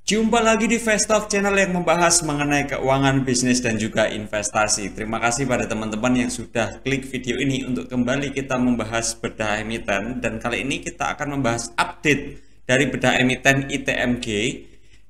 Jumpa lagi di Fast Talk Channel yang membahas mengenai keuangan, bisnis, dan juga investasi. Terima kasih pada teman-teman yang sudah klik video ini untuk kembali kita membahas bedah emiten. Dan kali ini kita akan membahas update dari bedah emiten ITMG.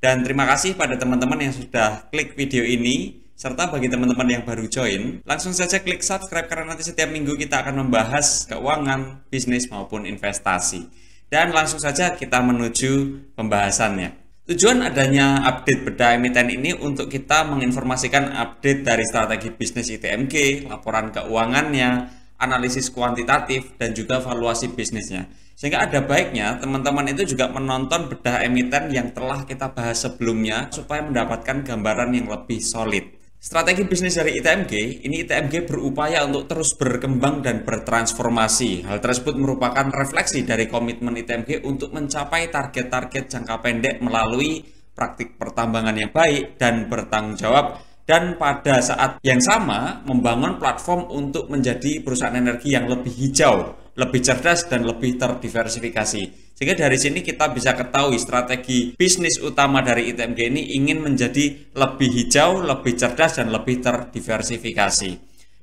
Dan terima kasih pada teman-teman yang sudah klik video ini. Serta bagi teman-teman yang baru join, langsung saja klik subscribe karena nanti setiap minggu kita akan membahas keuangan, bisnis, maupun investasi. Dan langsung saja kita menuju pembahasannya. Tujuan adanya update bedah emiten ini untuk kita menginformasikan update dari strategi bisnis ITMG, laporan keuangannya, analisis kuantitatif, dan juga valuasi bisnisnya. Sehingga ada baiknya teman-teman itu juga menonton bedah emiten yang telah kita bahas sebelumnya supaya mendapatkan gambaran yang lebih solid. Strategi bisnis dari ITMG, ini ITMG berupaya untuk terus berkembang dan bertransformasi. Hal tersebut merupakan refleksi dari komitmen ITMG untuk mencapai target-target jangka pendek melalui praktik pertambangan yang baik dan bertanggung jawab, dan pada saat yang sama membangun platform untuk menjadi perusahaan energi yang lebih hijau, lebih cerdas, dan lebih terdiversifikasi. Sehingga dari sini kita bisa ketahui strategi bisnis utama dari ITMG ini ingin menjadi lebih hijau, lebih cerdas, dan lebih terdiversifikasi.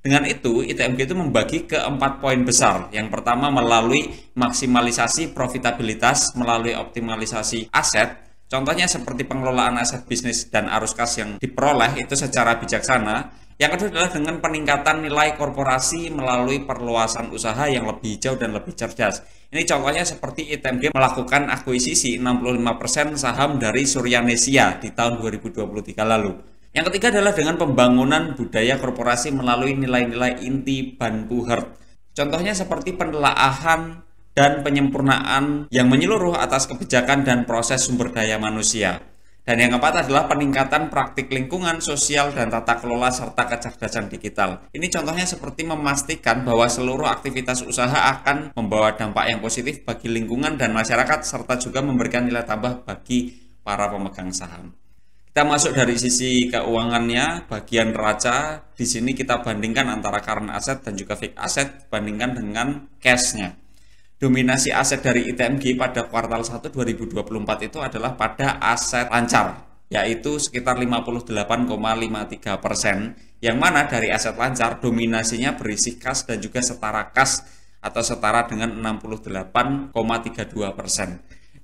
Dengan itu, ITMG itu membagi ke 4 poin besar. Yang pertama melalui maksimalisasi profitabilitas melalui optimalisasi aset. Contohnya seperti pengelolaan aset bisnis dan arus kas yang diperoleh itu secara bijaksana. Yang kedua adalah dengan peningkatan nilai korporasi melalui perluasan usaha yang lebih hijau dan lebih cerdas. Ini contohnya seperti ITMG melakukan akuisisi 65% saham dari Suryanesia di tahun 2023 lalu. Yang ketiga adalah dengan pembangunan budaya korporasi melalui nilai-nilai inti Ban-Puhert. Contohnya seperti penelaahan dan penyempurnaan yang menyeluruh atas kebijakan dan proses sumber daya manusia. Dan yang keempat adalah peningkatan praktik lingkungan, sosial, dan tata kelola serta kecerdasan digital. Ini contohnya seperti memastikan bahwa seluruh aktivitas usaha akan membawa dampak yang positif bagi lingkungan dan masyarakat, serta juga memberikan nilai tambah bagi para pemegang saham. Kita masuk dari sisi keuangannya, bagian neraca. Di sini kita bandingkan antara current asset dan juga fixed asset, bandingkan dengan cash-nya. Dominasi aset dari ITMG pada kuartal 1 2024 itu adalah pada aset lancar, yaitu sekitar 58,53%, yang mana dari aset lancar dominasinya berisi kas dan juga setara kas atau setara dengan 68,32%.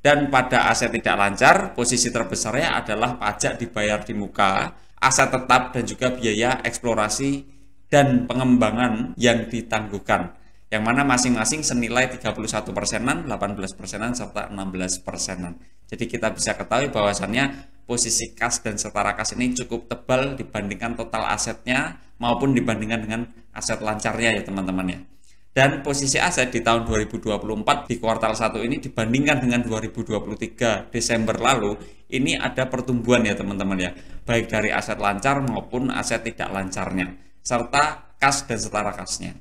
Dan pada aset tidak lancar, posisi terbesarnya adalah pajak dibayar di muka, aset tetap, dan juga biaya eksplorasi dan pengembangan yang ditangguhkan, yang mana masing-masing senilai 31%, 18%, serta 16%. Jadi kita bisa ketahui bahwasannya posisi kas dan setara kas ini cukup tebal dibandingkan total asetnya maupun dibandingkan dengan aset lancarnya ya teman-teman ya. Dan posisi aset di tahun 2024 di kuartal 1 ini dibandingkan dengan 2023 Desember lalu, ini ada pertumbuhan ya teman-teman ya, baik dari aset lancar maupun aset tidak lancarnya, serta kas dan setara kasnya.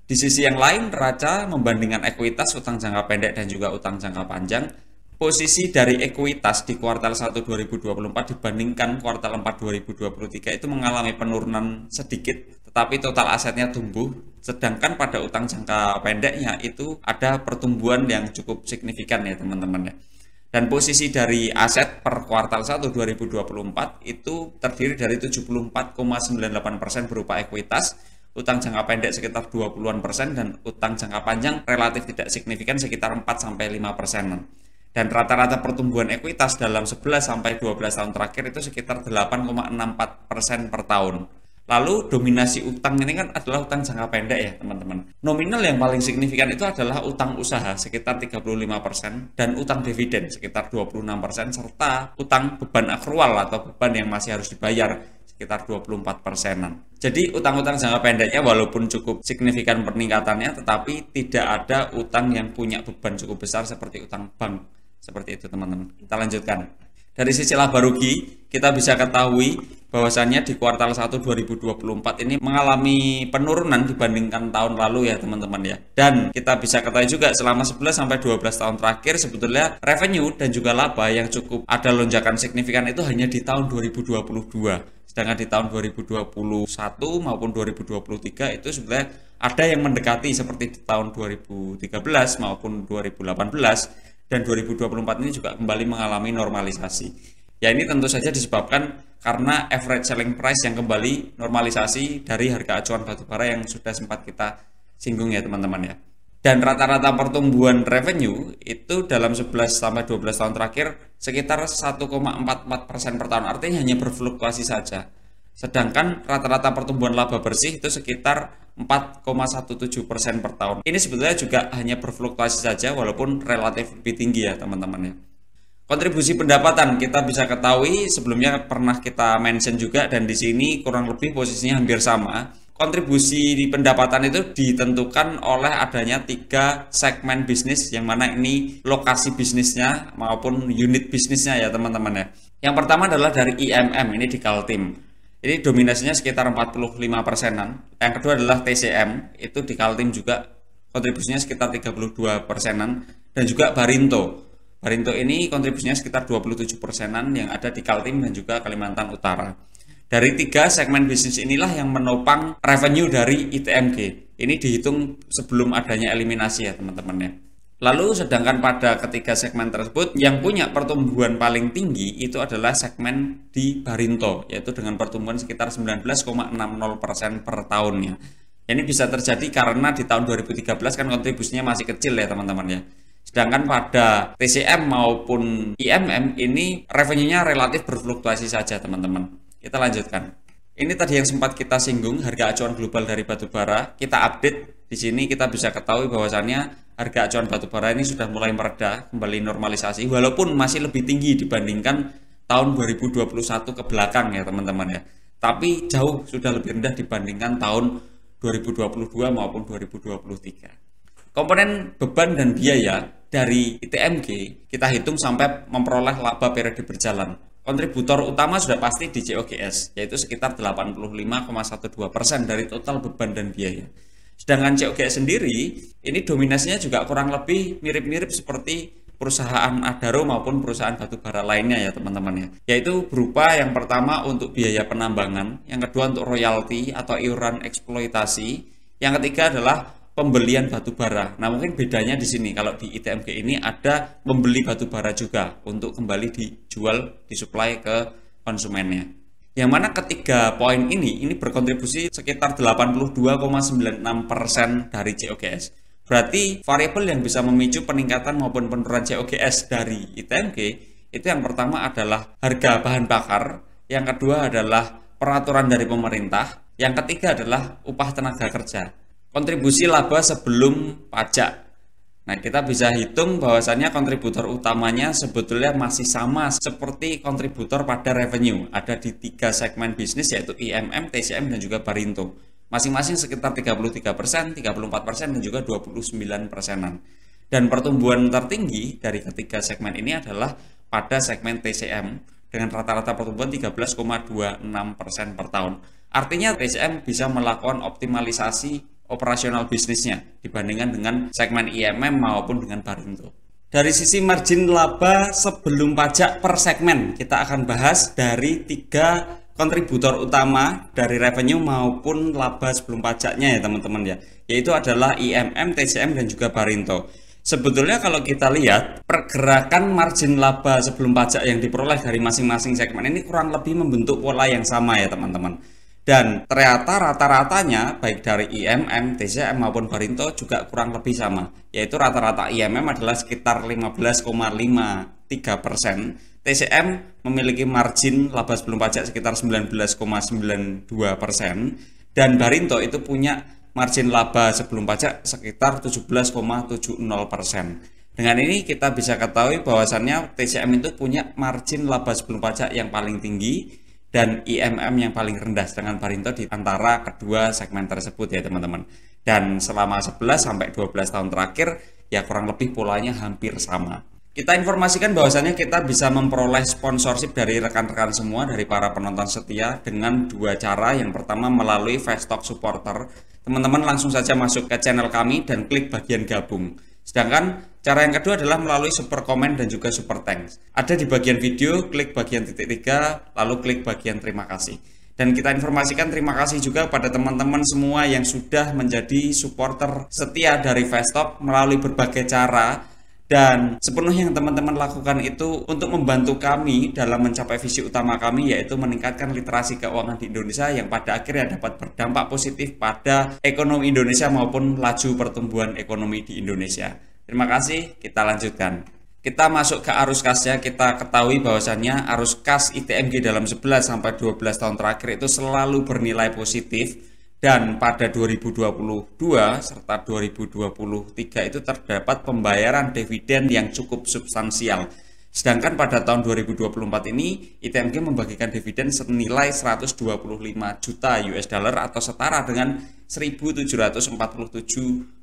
Di sisi yang lain, neraca membandingkan ekuitas, utang jangka pendek, dan juga utang jangka panjang. Posisi dari ekuitas di kuartal 1 2024 dibandingkan kuartal 4 2023 itu mengalami penurunan sedikit, tetapi total asetnya tumbuh. Sedangkan pada utang jangka pendeknya itu ada pertumbuhan yang cukup signifikan ya teman-teman ya. Dan posisi dari aset per kuartal 1 2024 itu terdiri dari 74,98% berupa ekuitas, utang jangka pendek sekitar 20-an%, dan utang jangka panjang relatif tidak signifikan sekitar 4-5%. Dan rata-rata pertumbuhan ekuitas dalam 11-12 tahun terakhir itu sekitar 8,64% per tahun. Lalu dominasi utang ini kan adalah utang jangka pendek ya teman-teman. Nominal yang paling signifikan itu adalah utang usaha sekitar 35% dan utang dividen sekitar 26%, serta utang beban akrual atau beban yang masih harus dibayar sekitar 24%-an. Jadi utang-utang jangka pendeknya walaupun cukup signifikan peningkatannya, tetapi tidak ada utang yang punya beban cukup besar seperti utang bank. Seperti itu teman-teman. Kita lanjutkan. Dari sisi laba rugi, kita bisa ketahui bahwasannya di kuartal 1 2024 ini mengalami penurunan dibandingkan tahun lalu ya teman-teman ya. Dan kita bisa ketahui juga selama 11-12 tahun terakhir sebetulnya revenue dan juga laba yang cukup ada lonjakan signifikan itu hanya di tahun 2022. Sedangkan di tahun 2021 maupun 2023 itu sebenarnya ada yang mendekati seperti di tahun 2013 maupun 2018, dan 2024 ini juga kembali mengalami normalisasi. Ya ini tentu saja disebabkan karena average selling price yang kembali normalisasi dari harga acuan batubara yang sudah sempat kita singgung ya teman-teman ya. Dan rata-rata pertumbuhan revenue itu dalam 11 sampai 12 tahun terakhir sekitar 1,44% per tahun, artinya hanya berfluktuasi saja. Sedangkan rata-rata pertumbuhan laba bersih itu sekitar 4,17% per tahun. Ini sebetulnya juga hanya berfluktuasi saja walaupun relatif lebih tinggi ya teman-teman ya. Kontribusi pendapatan kita bisa ketahui sebelumnya pernah kita mention juga, dan di sini kurang lebih posisinya hampir sama. Kontribusi di pendapatan itu ditentukan oleh adanya 3 segmen bisnis, yang mana ini lokasi bisnisnya maupun unit bisnisnya ya teman-teman ya. Yang pertama adalah dari IMM, ini di Kaltim. Ini dominasinya sekitar 45%-an. Yang kedua adalah TCM, itu di Kaltim juga kontribusinya sekitar 32%-an. Dan juga Barinto. Barinto ini kontribusinya sekitar 27%-an yang ada di Kaltim dan juga Kalimantan Utara. Dari 3 segmen bisnis inilah yang menopang revenue dari ITMG. Ini dihitung sebelum adanya eliminasi ya teman-teman ya. Lalu sedangkan pada ketiga segmen tersebut yang punya pertumbuhan paling tinggi itu adalah segmen di Barinto, yaitu dengan pertumbuhan sekitar 19,60% per tahunnya. Ini bisa terjadi karena di tahun 2013 kan kontribusinya masih kecil ya teman-teman ya. Sedangkan pada TCM maupun IMM ini revenue-nya relatif berfluktuasi saja teman-teman. Kita lanjutkan. Ini tadi yang sempat kita singgung, harga acuan global dari batubara. Kita update di sini, kita bisa ketahui bahwasannya harga acuan batubara ini sudah mulai mereda, kembali normalisasi, walaupun masih lebih tinggi dibandingkan tahun 2021 ke belakang ya teman-teman ya. Tapi jauh sudah lebih rendah dibandingkan tahun 2022 maupun 2023. Komponen beban dan biaya dari ITMG kita hitung sampai memperoleh laba periode berjalan. Kontributor utama sudah pasti di COGS, yaitu sekitar 85,12% dari total beban dan biaya. Sedangkan COGS sendiri, ini dominasinya juga kurang lebih mirip-mirip seperti perusahaan Adaro maupun perusahaan batubara lainnya ya teman-teman ya. Yaitu berupa yang pertama untuk biaya penambangan, yang kedua untuk royalti atau iuran eksploitasi, yang ketiga adalah pembelian batubara. Nah mungkin bedanya di sini, kalau di ITMG ini ada membeli batubara juga untuk kembali dijual, disuplai ke konsumennya. Yang mana ketiga poin ini berkontribusi sekitar 82,96% dari COGS. Berarti variabel yang bisa memicu peningkatan maupun penurunan COGS dari ITMG itu yang pertama adalah harga bahan bakar, yang kedua adalah peraturan dari pemerintah, yang ketiga adalah upah tenaga kerja. Kontribusi laba sebelum pajak. Nah, kita bisa hitung bahwasannya kontributor utamanya sebetulnya masih sama seperti kontributor pada revenue. Ada di 3 segmen bisnis yaitu IMM, TCM, dan juga Barinto. Masing-masing sekitar 33%, 34%, dan juga 29%-an. Dan pertumbuhan tertinggi dari ketiga segmen ini adalah pada segmen TCM dengan rata-rata pertumbuhan 13,26% per tahun. Artinya TCM bisa melakukan optimalisasi operasional bisnisnya dibandingkan dengan segmen IMM maupun dengan Barinto. Dari sisi margin laba sebelum pajak per segmen, kita akan bahas dari 3 kontributor utama dari revenue maupun laba sebelum pajaknya ya teman-teman ya, yaitu adalah IMM, TCM, dan juga Barinto. Sebetulnya kalau kita lihat pergerakan margin laba sebelum pajak yang diperoleh dari masing-masing segmen ini kurang lebih membentuk pola yang sama ya teman-teman. Dan ternyata rata-ratanya baik dari IMM, TCM maupun Barinto juga kurang lebih sama, yaitu rata-rata IMM adalah sekitar 15,53%, TCM memiliki margin laba sebelum pajak sekitar 19,92%, dan Barinto itu punya margin laba sebelum pajak sekitar 17,70%. Dengan ini kita bisa ketahui bahwasannya TCM itu punya margin laba sebelum pajak yang paling tinggi dan IMM yang paling rendah, dengan Barinto di antara kedua segmen tersebut ya teman-teman. Dan selama 11-12 tahun terakhir ya kurang lebih polanya hampir sama. Kita informasikan bahwasannya kita bisa memperoleh sponsorship dari rekan-rekan semua, dari para penonton setia dengan 2 cara. Yang pertama melalui Faststock Supporter. Teman-teman langsung saja masuk ke channel kami dan klik bagian gabung. Sedangkan cara yang kedua adalah melalui super komen dan juga super thanks. Ada di bagian video, klik bagian titik 3, lalu klik bagian terima kasih. Dan kita informasikan terima kasih juga pada teman-teman semua yang sudah menjadi supporter setia dari Faststock melalui berbagai cara. Dan sepenuhnya yang teman-teman lakukan itu untuk membantu kami dalam mencapai visi utama kami, yaitu meningkatkan literasi keuangan di Indonesia yang pada akhirnya dapat berdampak positif pada ekonomi Indonesia maupun laju pertumbuhan ekonomi di Indonesia. Terima kasih, kita lanjutkan. Kita masuk ke arus kasnya. Kita ketahui bahwasannya arus kas ITMG dalam 11 sampai 12 tahun terakhir itu selalu bernilai positif, dan pada 2022 serta 2023 itu terdapat pembayaran dividen yang cukup substansial. Sedangkan pada tahun 2024 ini ITMG membagikan dividen senilai 125 juta US dollar atau setara dengan 1.747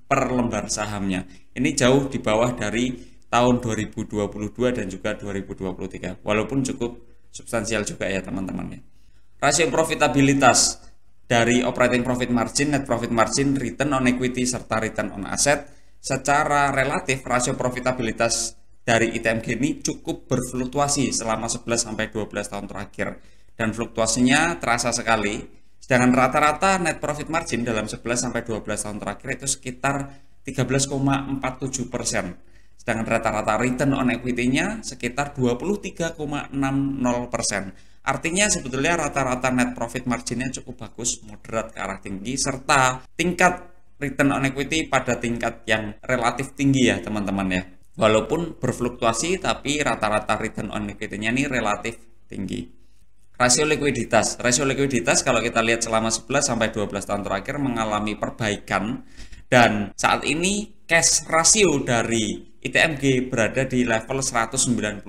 per lembar sahamnya. Ini jauh di bawah dari tahun 2022 dan juga 2023, walaupun cukup substansial juga ya teman-teman. Rasio profitabilitas dari operating profit margin, net profit margin, return on equity, serta return on asset, secara relatif rasio profitabilitas dari ITMG ini cukup berfluktuasi selama 11-12 tahun terakhir, dan fluktuasinya terasa sekali. Sedangkan rata-rata net profit margin dalam 11-12 tahun terakhir itu sekitar 13,47%. Sedangkan rata-rata return on equity-nya sekitar 23,60%. Artinya sebetulnya rata-rata net profit margin-nya cukup bagus, moderat ke arah tinggi, serta tingkat return on equity pada tingkat yang relatif tinggi ya teman-teman ya. Walaupun berfluktuasi, tapi rata-rata return on equity-nya ini relatif tinggi. Rasio likuiditas. Rasio likuiditas kalau kita lihat selama 11-12 tahun terakhir mengalami perbaikan, dan saat ini cash ratio dari ITMG berada di level 195%,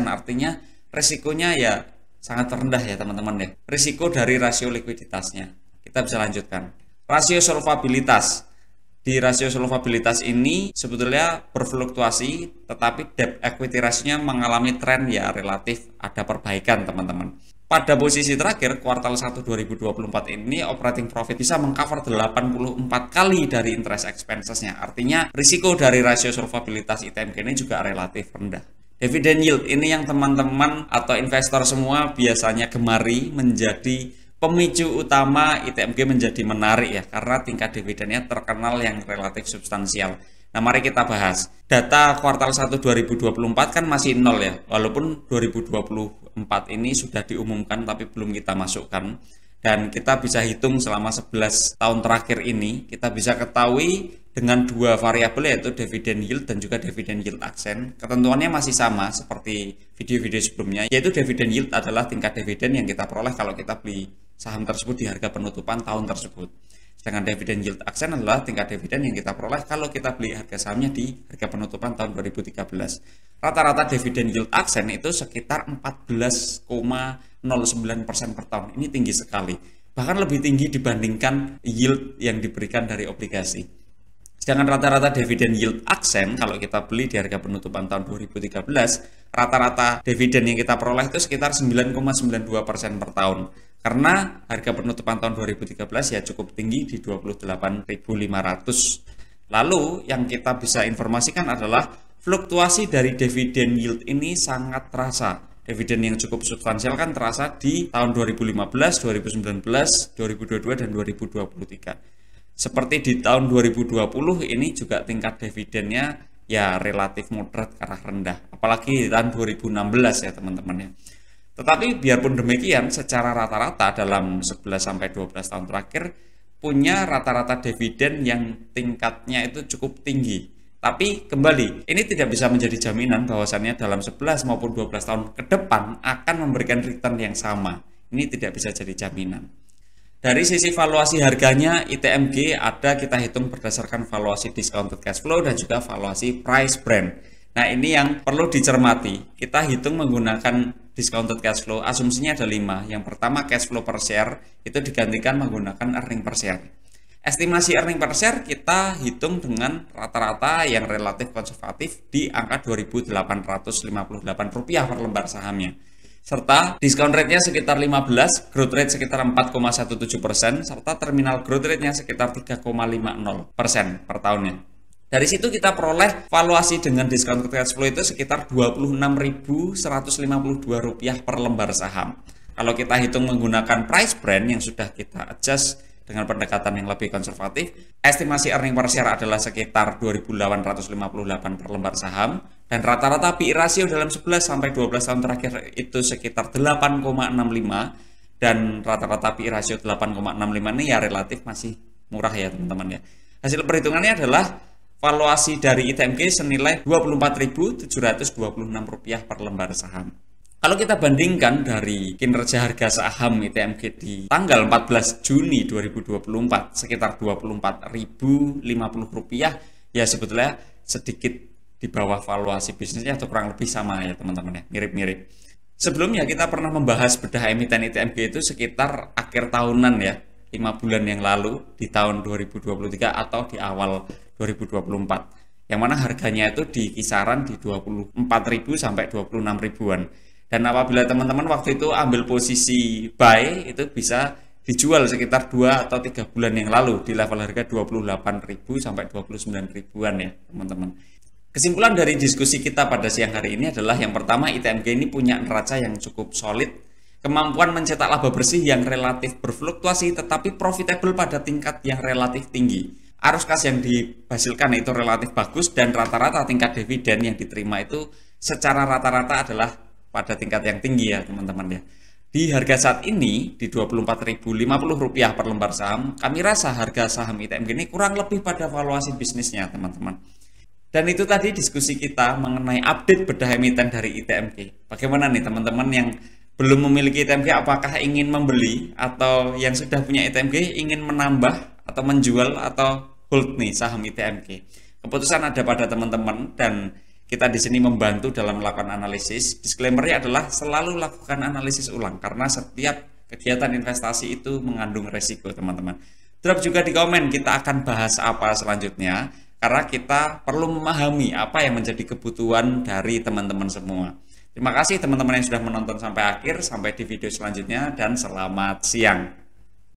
artinya risikonya ya sangat rendah ya teman-teman ya. Risiko dari rasio likuiditasnya. Kita bisa lanjutkan. Rasio solvabilitas. Di rasio solvabilitas ini sebetulnya berfluktuasi, tetapi debt equity ratio-nya mengalami tren ya relatif ada perbaikan teman-teman. Pada posisi terakhir, kuartal 1 2024 ini operating profit bisa mengcover 84 kali dari interest expenses-nya. Artinya, risiko dari rasio solvabilitas ITMG ini juga relatif rendah. Dividend yield ini yang teman-teman atau investor semua biasanya gemari, menjadi pemicu utama ITMG menjadi menarik ya, karena tingkat dividennya terkenal yang relatif substansial. Nah, mari kita bahas. Data kuartal 1 2024 kan masih nol ya, walaupun 2024 ini sudah diumumkan tapi belum kita masukkan. Dan kita bisa hitung selama 11 tahun terakhir ini, kita bisa ketahui dengan dua variabel, yaitu dividend yield dan juga dividend yield aksen. Ketentuannya masih sama seperti video-video sebelumnya, yaitu dividend yield adalah tingkat dividen yang kita peroleh kalau kita beli saham tersebut di harga penutupan tahun tersebut. Sedangkan dividend yield aksen adalah tingkat dividen yang kita peroleh kalau kita beli harga sahamnya di harga penutupan tahun 2013. Rata-rata dividend yield aksen itu sekitar 14,09% per tahun. Ini tinggi sekali. Bahkan lebih tinggi dibandingkan yield yang diberikan dari obligasi. Sedangkan rata-rata dividend yield aksen kalau kita beli di harga penutupan tahun 2013, rata-rata dividen yang kita peroleh itu sekitar 9,92% per tahun. Karena harga penutupan tahun 2013 ya cukup tinggi di 28.500. Lalu yang kita bisa informasikan adalah fluktuasi dari dividen yield ini sangat terasa. Dividen yang cukup substansial kan terasa di tahun 2015, 2019, 2022, dan 2023. Seperti di tahun 2020 ini juga tingkat dividennya ya relatif moderat ke arah rendah. Apalagi di tahun 2016 ya teman-teman ya. Tetapi biarpun demikian, secara rata-rata dalam 11-12 tahun terakhir punya rata-rata dividen yang tingkatnya itu cukup tinggi. Tapi kembali, ini tidak bisa menjadi jaminan bahwasannya dalam 11 maupun 12 tahun ke depan akan memberikan return yang sama. Ini tidak bisa jadi jaminan. Dari sisi valuasi harganya, ITMG ada kita hitung berdasarkan valuasi discounted cash flow dan juga valuasi price brand. Nah, ini yang perlu dicermati. Kita hitung menggunakan discounted cash flow, asumsinya ada 5. Yang pertama, cash flow per share itu digantikan menggunakan earning per share. Estimasi earning per share kita hitung dengan rata-rata yang relatif konservatif di angka Rp2.858 per lembar sahamnya. Serta discount rate-nya sekitar 15, growth rate sekitar 4,17%, serta terminal growth rate-nya sekitar 3,50% per tahunnya. Dari situ kita peroleh valuasi dengan discounted cash flow itu sekitar Rp26.152 per lembar saham. Kalau kita hitung menggunakan price brand yang sudah kita adjust dengan pendekatan yang lebih konservatif. Estimasi earning per share adalah sekitar 2.858 per lembar saham, dan rata-rata PI rasio dalam 11-12 tahun terakhir itu sekitar 8,65, dan rata-rata PI rasio 8,65 ini ya relatif masih murah ya teman-teman ya. Hasil perhitungannya adalah valuasi dari ITMG senilai Rp24.726 per lembar saham. Kalau kita bandingkan dari kinerja harga saham ITMG di tanggal 14 Juni 2024 sekitar Rp24.050, ya sebetulnya sedikit di bawah valuasi bisnisnya atau kurang lebih sama ya teman-teman ya, mirip-mirip. Sebelumnya kita pernah membahas bedah emiten ITMG itu sekitar akhir tahunan ya, 5 bulan yang lalu di tahun 2023 atau di awal 2024. Yang mana harganya itu di kisaran di 24.000 sampai 26.000-an. Dan apabila teman-teman waktu itu ambil posisi buy, itu bisa dijual sekitar 2 atau 3 bulan yang lalu di level harga 28.000 sampai 29.000-an ya teman-teman. Kesimpulan dari diskusi kita pada siang hari ini adalah yang pertama, ITMG ini punya neraca yang cukup solid, kemampuan mencetak laba bersih yang relatif berfluktuasi tetapi profitable pada tingkat yang relatif tinggi. Arus kas yang dihasilkan itu relatif bagus, dan rata-rata tingkat dividen yang diterima itu secara rata-rata adalah pada tingkat yang tinggi ya teman-teman ya. Di harga saat ini di Rp24.050 per lembar saham, kami rasa harga saham ITMG ini kurang lebih pada valuasi bisnisnya teman-teman. Dan itu tadi diskusi kita mengenai update bedah emiten dari ITMG. Bagaimana nih teman-teman yang belum memiliki ITMG, apakah ingin membeli, atau yang sudah punya ITMG ingin menambah atau menjual atau hold nih saham ITMG. Keputusan ada pada teman-teman, dan kita di sini membantu dalam melakukan analisis. Disclaimer-nya adalah selalu lakukan analisis ulang karena setiap kegiatan investasi itu mengandung resiko teman-teman. Drop juga di komen kita akan bahas apa selanjutnya, karena kita perlu memahami apa yang menjadi kebutuhan dari teman-teman semua. Terima kasih teman-teman yang sudah menonton sampai akhir. Sampai di video selanjutnya dan selamat siang.